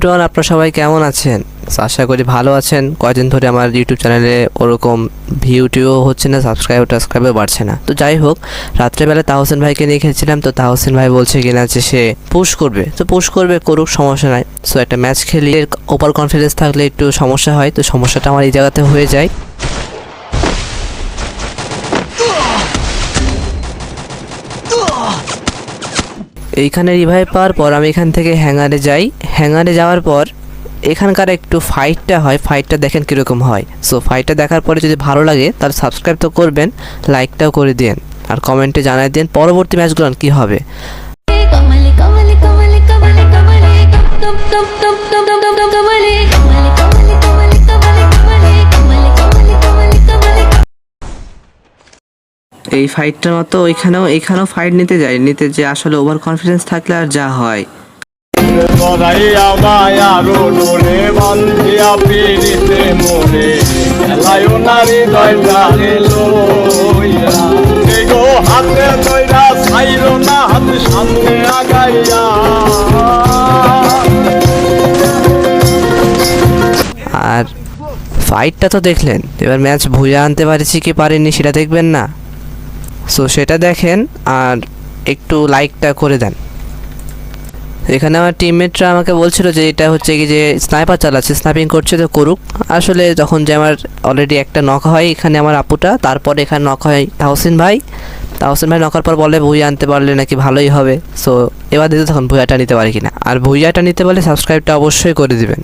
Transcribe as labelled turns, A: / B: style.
A: Everyone, আপনারা সবাই কেমন আছেন? আশা করি ভালো আছেন। কয়েকদিন ধরে আমার ইউটিউব চ্যানেলে ওরকম ভিউটিও হচ্ছে না, সাবস্ক্রাইবও বাড়ছে না। তো যাই হোক, রাত্রেবেলা তাহসিন ভাইকে নিয়ে খেলছিলাম। তো তাহসিন ভাই বলছে কিনা যে সে পুশ করবে, তো পুশ করবে, করুক, সমস্যা নাই। সো একটা ম্যাচ খেলি, ওভার কনফিডেন্স থাকলে একটু সমস্যা হয়। তো সমস্যাটা আমার এই জায়গাতে হয়ে যায়। এইখানে রিভাইভ পাওয়ার পর আমি এখান থেকে হ্যাঙ্গারে যাই। হ্যাঙ্গারে যাওয়ার পর এখানকার একটু ফাইটটা হয়, ফাইটটা দেখেন কীরকম হয়। সো ফাইটটা দেখার পরে যদি ভালো লাগে তাহলে সাবস্ক্রাইব তো করবেন, লাইকটাও করে দিন, আর কমেন্টে জানাই দিন পরবর্তী ম্যাচগুলো কী হবে। এই ফাইটটার মতো এখানেও ফাইট নিতে যে আসলে ওভার কনফিডেন্স থাকলে আর যা হয়। আর ফাইটটা তো দেখলেন, এবার ম্যাচ ভুয়া আনতে পারছি কি পারিনি সেটা দেখবেন না। সো সেটা দেখেন আর একটু লাইকটা করে দেন। এখানে আমার টিমমেটরা আমাকে বলছিল যে এটা হচ্ছে কি যে স্নাইপার চালাচ্ছে, স্নাইপিং করছে, তো করুক। আসলে যখন যে আমার অলরেডি একটা নক হয় এখানে আমার আপুটা, তারপরে এখানে নক হয় তাহসিন ভাই নকার পর বলে ভুইয়া আনতে পারলে নাকি ভালোই হবে। সো এবার দিতে তখন ভুইয়াটা নিতে পারি কিনা, আর ভুইয়াটা নিতে পারলে সাবস্ক্রাইবটা অবশ্যই করে দিবেন।